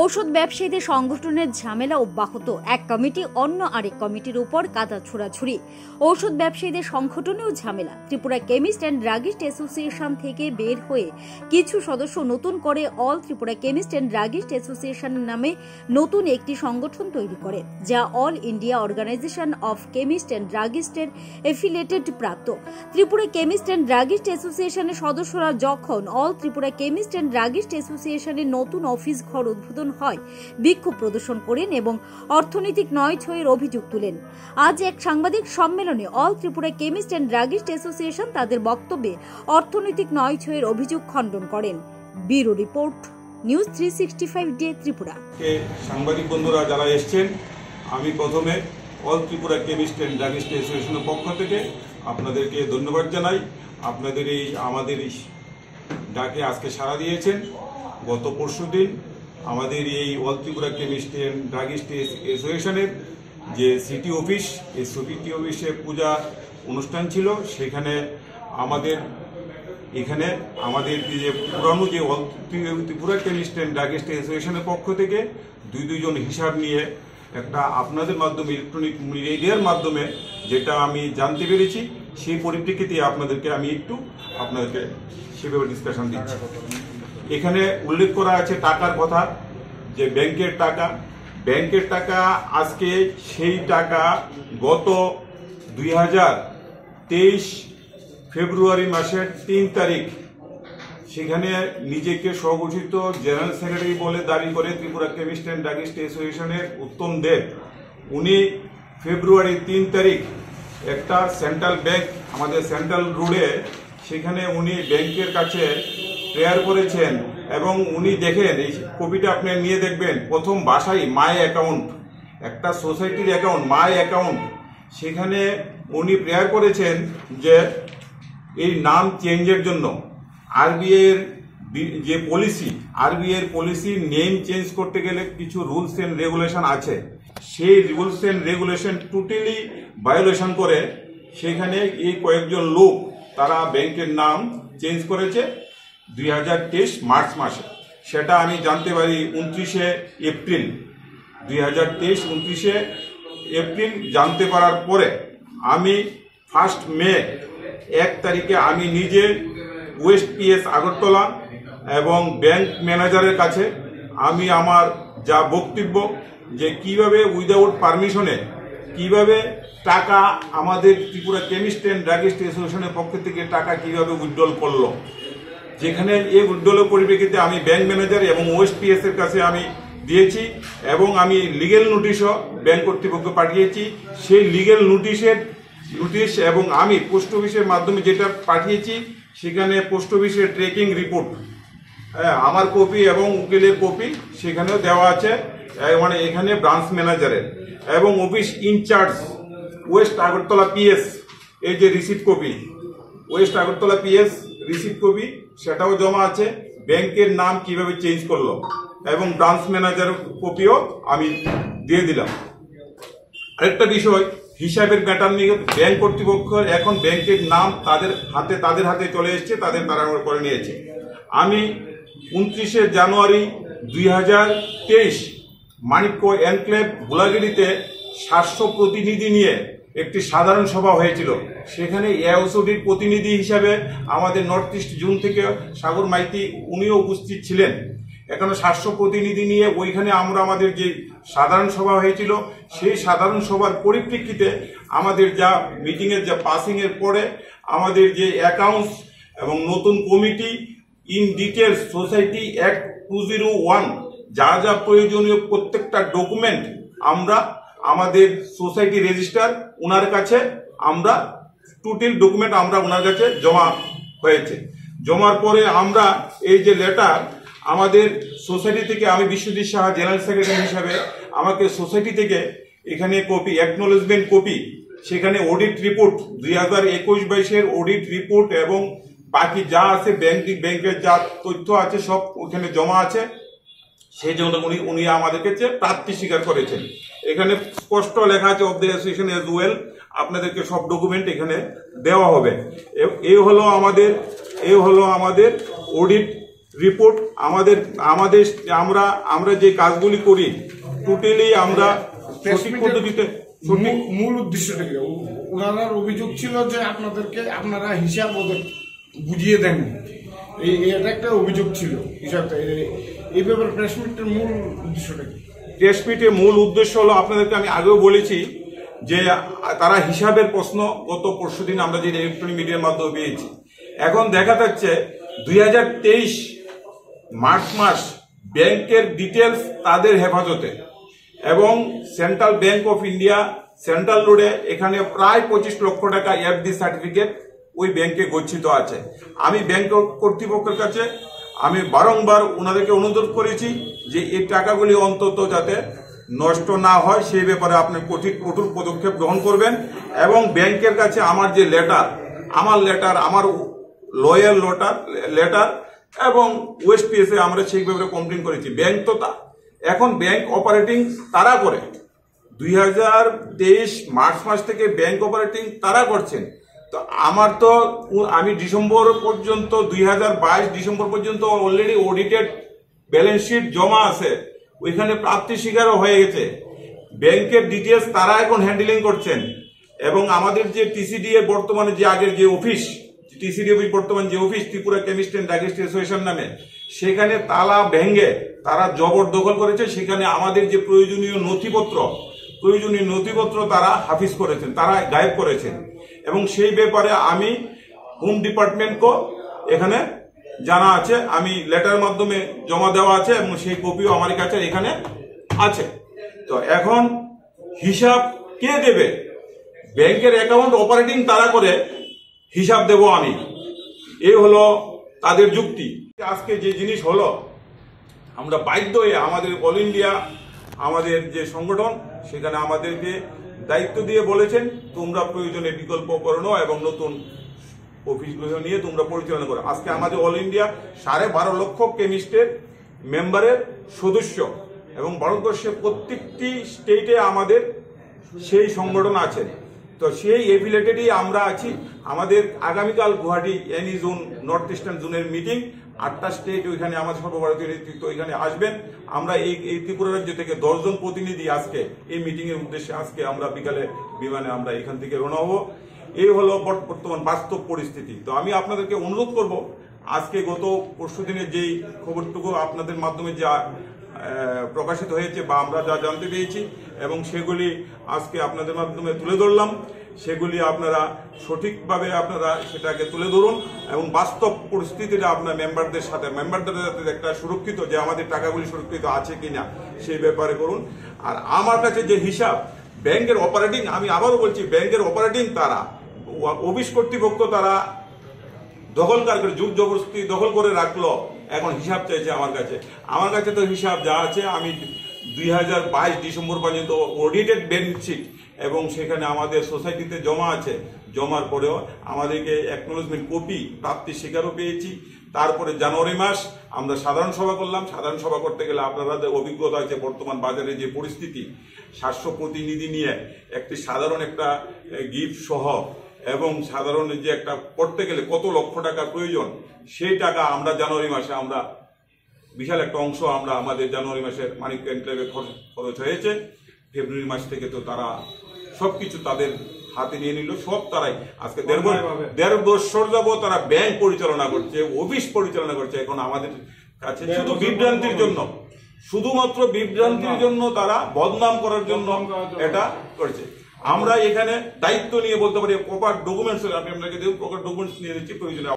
ঔষধ ব্যবসায়ীদের সংগঠনের ঝামেলা অব্যাহত। এক কমিটি অন্য আরেক কমিটির উপর কাদা ছোড়াছুড়ি। ঔষধ ব্যবসায়ীদের সংগঠনেও ঝামেলা। Tripura chemist and druggist association থেকে বের হয়ে কিছু সদস্য নতুন করে all Tripura chemist and druggist association নামে নতুন একটি সংগঠন তৈরি করে, যা all India organisation of chemist and ড্রাগিস্টের এফিলিয়েটেড প্রাপ্ত। ত্রিপুরা কেমিস্ট অ্যান্ড ড্রাগিস্ট অ্যাসোসিয়েশনের সদস্যরা যখন all Tripura chemist and druggist অ্যাসোসিয়েশনের নতুন অফিস ঘর উদ্বোধন হয়, বিক্ষোভ প্রদর্শন করেন এবং অর্থনৈতিক নয়ছয়ের অভিযোগ তুলেন। আজ এক সাংবাদিক সম্মেলনে all Tripura chemist and druggist association তাদের বক্তব্যে অর্থনৈতিক নয়ছয়ের অভিযোগ খণ্ডন করেন। Bureau report, news 365 day Tripura. সাংবাদিক বন্ধুরা যারা এসেছেন, আমি প্রথমে all Tripura chemist and druggist অ্যাসোসিয়েশনের পক্ষ থেকে আপনাদেরকে ধন্যবাদ জানাই। আপনাদের আমাদের ডাকে আজকে সাড়া দিয়েছেন। গত পরশুদিন আমাদের এই all Tripura chemist and druggist অ্যাসোসিয়েশনের যে সিটি অফিস, এই সিটি অফিসে পূজা অনুষ্ঠান ছিল। সেখানে আমাদের যে পুরানো যে all Tripura chemist and druggist অ্যাসোসিয়েশনের পক্ষ থেকে দুইজন হিসাব নিয়ে একটা আপনাদের মাধ্যমে, ইলেকট্রনিক মিডিয়ার মাধ্যমে যেটা আমি জানতে পেরেছি, সেই পরিপ্রেক্ষিতে আপনাদেরকে সেভাবে ডিসকাশন দিচ্ছি। এখানে উল্লেখ করা আছে টাকার কথা, যে ব্যাংকের টাকা আজকে সেই টাকা গত 2023 ফেব্রুয়ারি মাসের 3 তারিখ সেখানে নিজেকে স্বঘোষিত জেনারেল সেক্রেটারি বলে দাবি করে ত্রিপুরা কেমিস্ট অ্যান্ড ড্রাগিস্ট অ্যাসোসিয়েশনের উত্তম দেব, উনি ফেব্রুয়ারি 3 তারিখ একটা সেন্ট্রাল ব্যাংক, আমাদের সেন্ট্রাল রোডে, সেখানে উনি ব্যাংকের কাছে প্রেয়ার করেছেন। এবং উনি দেখেন, এই কপিটা আপনি নিয়ে দেখবেন, প্রথম ভাষাই মাই অ্যাকাউন্ট, একটা সোসাইটির অ্যাকাউন্ট, মাই অ্যাকাউন্ট, সেখানে উনি প্রেয়ার করেছেন যে এই নাম চেঞ্জের জন্য আরবিআই এর যে পলিসি নেম চেঞ্জ করতে গেলে কিছু রুলস এন্ড রেগুলেশন আছে, সেই rules and regulation totally violation করে সেখানে এই কয়েকজন লোক তারা ব্যাংকের নাম চেঞ্জ করেছে 2023 মার্চ মাসে। সেটা আমি জানতে পারি 29 এপ্রিল 2023, 29 এপ্রিল জানতে পারার পরে আমি 1 মে 1 তারিখে আমি নিজে ওয়েস্ট পিএস আগরতলা এবং ব্যাংক ম্যানেজারের কাছে আমি আমার যা বক্তব্য, যে কিভাবে উইদাউট পারমিশনে কিভাবে টাকা আমাদের ত্রিপুরা কেমিস্ট অ্যান্ড ড্রাগিস্ট অ্যাসোসিয়েশনের পক্ষ থেকে টাকা কিভাবে উইথড্রল করলো, যেখানে এই উইথড্রলের পরিপ্রেক্ষিতে আমি ব্যাংক ম্যানেজার এবং ওয়েস্ট পিএস এর কাছে আমি দিয়েছি এবং আমি লিগেল নোটিশও ব্যাংক কর্তৃপক্ষ পাঠিয়েছি। সেই লিগেল নোটিশ এবং আমি পোস্ট অফিসের মাধ্যমে যেটা পাঠিয়েছি, সেখানে পোস্ট অফিসের ট্রেকিং রিপোর্ট, আমার কপি এবং উকিলের কপি সেখানেও দেওয়া আছে, মানে এখানে ব্রাঞ্চ ম্যানেজারের এবং office incharge west Agartala PS এই যে receipt copy, west Agartala PS receipt copy সেটাও জমা আছে। ব্যাংকের নাম কিভাবে চেঞ্জ করলো এবং ব্রাঞ্চ ম্যানেজার কপিও আমি দিয়ে দিলাম। আরেকটা বিষয়, হিসাবের প্যাটার্ন নিয়ে ব্যাংক কর্তৃপক্ষ এখন ব্যাংকের নাম তাদের হাতে চলে এসছে, তারা করে নিয়েছে। আমি 29 জানুয়ারি 2023 মানিক্য এনক্লেভ গোলাগিরিতে 700 প্রতিনিধি নিয়ে একটি সাধারণ সভা হয়েছিল। সেখানে এওসিডির প্রতিনিধি হিসাবে আমাদের নর্থ ইস্ট জোন থেকে সাগর মাইতি, উনিও উপস্থিত ছিলেন। এখানে 700 প্রতিনিধি নিয়ে ওইখানে আমাদের যে সাধারণ সভা হয়েছিল, সেই সাধারণ সভার পরিপ্রেক্ষিতে আমাদের যা মিটিংয়ের যা পাসিং এর পরে আমাদের যে অ্যাকাউন্টস এবং নতুন committee in details society act 2001 যা প্রয়োজনীয় প্রত্যেকটা ডকুমেন্ট আমরা আমাদের সোসাইটি রেজিস্ট্রার ওনার কাছে আমরা টোটাল ডকুমেন্ট ওনার কাছে জমা হয়েছে। জমার পরে আমরা এই যে লেটার আমাদের সোসাইটি থেকে, আমি বিশ্বজিৎ সাহা জেনারেল সেক্রেটারি হিসাবে আমাকে সোসাইটি থেকে এখানে কপি, অ্যাকনোলেজমেন্ট কপি, সেখানে অডিট রিপোর্ট 2021-22 অডিট রিপোর্ট এবং বাকি যা আছে ব্যাংকের যা তথ্য আছে সব ওখানে জমা আছে। সেই জন্য উনি আমাদের কাছে প্রাপ্তি স্বীকার করেছেন। এখানে স্পষ্ট লেখা আছে of the association as well, আপনাদেরকে সব ডকুমেন্ট এখানে দেওয়া হবে। এই হলো আমাদের অডিট রিপোর্ট আমরা যে কাজগুলি করি টোটালি আমরা সঠিক পদ্ধতিতে মূল উদ্দেশ্যটা কি? ওনার অভিযোগ ছিল যে আপনারা হিসাব ওদের বুঝিয়ে দেন, এটা একটা অভিযোগ ছিল হিসাবটা। এই ব্যাপারে প্রেস মিটের মূল উদ্দেশ্যটা কি? প্রেস মিটের মূল উদ্দেশ্য হলো, আপনাদেরকে আমি আগেও বলেছি যে তারা হিসাবের প্রশ্ন গত পরশুদিন আমরা যে ইলেকট্রনিক মিডিয়ার মাধ্যমে পেয়েছি। এখন দেখা যাচ্ছে 2023 মার্চ মাস ব্যাংকের ডিটেলস তাদের হেফাজতে, এবং central bank of India central রোডে এখানে প্রায় 25 লক্ষ টাকা এফডি সার্টিফিকেট ওই ব্যাংকে গচ্ছিত আছে। আমি ব্যাংক কর্তৃপক্ষের কাছে আমি বারংবার ওনাদেরকে অনুরোধ করেছি যে এই টাকাগুলি অন্তত যাতে নষ্ট না হয় সেই ব্যাপারে আপনি কঠোর পদক্ষেপ গ্রহণ করবেন। এবং ব্যাংকের কাছে আমার যে লেটার, আমার লয়ার লেটার এবং ওএসপিএস এ আমরা সেই ব্যাপারে কমপ্লেন করেছি। ব্যাংক তো এখন ব্যাংক অপারেটিং তারা করে, 2023 মার্চ মাস থেকে ব্যাংক অপারেটিং তারা করছেন। তো আমি ডিসেম্বর পর্যন্ত 2022 ডিসেম্বর পর্যন্ত অলরেডি অডিটেড ব্যালেন্স শিট জমা আছে, ওইখানে প্রাপ্তি স্বীকারও হয়ে গেছে। ব্যাংকের ডিটেলস তারা এখন হ্যান্ডেলিং করছেন। এবং আমাদের যে টিসিডিএ বর্তমানে যে আগের যে অফিস, টিসিডি অফিস বর্তমান যে office Tripura chemist and druggist association নামে, সেখানে তালা ভেঙে তারা জবরদখল করেছে। সেখানে আমাদের যে প্রয়োজনীয় নথিপত্র তারা হাফিজ করেছেন, তারা গায়েব করেছেন। এবং সেই ব্যাপারে আমি হোম ডিপার্টমেন্টকে এখানে জানা আছে, আমি লেটারের মাধ্যমে জমা দেওয়া আছে এবং সেই কপিও আমার কাছে এখানে আছে। তো এখন হিসাব কে দেবে? ব্যাংকের অ্যাকাউন্ট অপারেটিং তারা করে, হিসাব দেব আমি, এই হলো তাদের যুক্তি। আজকে যে জিনিস হলো, আমরা বাধ্য হয়ে আমাদের অল ইন্ডিয়া আমাদের যে সংগঠন সেখানে আমাদেরকে দায়িত্ব দিয়ে বলেছেন তোমরা প্রয়োজনে বিকল্প করে নাও এবং নতুন অফিসগুলো নিয়ে তোমরা পরিচালনা করো। আজকে আমাদের অল ইন্ডিয়া 12.5 লক্ষ কেমিস্টের মেম্বারের সদস্য, এবং ভারতবর্ষের প্রত্যেকটি স্টেটে আমাদের সেই সংগঠন আছে। তো সেই এফিলিয়েটেডই আমরা আছি। আমাদের আগামীকাল Guwahati any zone north eastern জোনের মিটিং, 8টা স্টেট ওইখানে আমাদের সর্বভারতীয় নেতৃত্ব ওইখানে আসবেন। আমরা এই ত্রিপুরা রাজ্য থেকে 10 জন প্রতিনিধি আজকে এই মিটিং এর উদ্দেশ্যে আজকে আমরা বিকালে বিমানে আমরা এখান থেকে রওনা হব। এই হলো বর্তমান বাস্তব পরিস্থিতি। তো আমি আপনাদেরকে অনুরোধ করব, আজকে গত পরশুদিনের যেই খবরটুকু আপনাদের মাধ্যমে যা প্রকাশিত হয়েছে বা আমরা যা জানতে পেরেছি এবং সেগুলি আজকে আপনাদের মাধ্যমে তুলে ধরলাম, সেগুলি আপনারা সঠিকভাবে আপনারা সেটাকে তুলে ধরুন এবং বাস্তব পরিস্থিতিটা আপনার মেম্বারদের যাতে একটা সুরক্ষিত, যে আমাদের টাকাগুলি সুরক্ষিত আছে কিনা সেই ব্যাপারে করুন। আর আমার কাছে যে হিসাব ব্যাংকের অপারেটিং, আমি আবারও বলছি, ব্যাংকের অপারেটিং তারা, অফিস কর্তৃপক্ষ তারা দখলকার করে জোর জবরদস্তি দখল করে রাখলো, এখন হিসাব চাইছে আমার কাছে তো হিসাব যা আছে আমি 2022 ডিসেম্বর পর্যন্ত অডিটেড ব্যালেন্স শিট এবং সেখানে আমাদের সোসাইটিতে জমা আছে। জমার পরেও আমাদেরকে অ্যাকনোলেজমেন্ট কপি প্রাপ্তি স্বীকারও পেয়েছি। তারপরে জানুয়ারি মাস আমরা সাধারণ সভা করলাম। সাধারণ সভা করতে গেলে আপনাদের অভিজ্ঞতা আছে বর্তমান বাজারে যে পরিস্থিতি, 700 প্রতিনিধি নিয়ে একটি সাধারণ একটা গিফট সহ এবং সাধারণ যে একটা করতে গেলে কত লক্ষ টাকা প্রয়োজন, সেই টাকা আমরা জানুয়ারি মাসে আমরা বিশাল একটা অংশ আমরা আমাদের জানুয়ারি মাসের মানিক এনক্লেভে খরচ হয়েছে। ফেব্রুয়ারি মাস থেকে তো তারা সবকিছু তাদের হাতে নিয়ে নিল, সব তারাই আজকে 1.5 বছর যাবো তারা ব্যাংক পরিচালনা করছে, অফিস পরিচালনা করছে। এখন আমাদের কাছে শুধু বিভ্রান্তির জন্য, শুধুমাত্র বিভ্রান্তির জন্য তারা বদনাম করার জন্য এটা করছে। আমরা এখানে দায়িত্ব নিয়ে বলতে পারি প্রপার ডকুমেন্টস, আমি আপনাকে প্রপার ডকুমেন্টস নিয়ে দিচ্ছি প্রয়োজনে।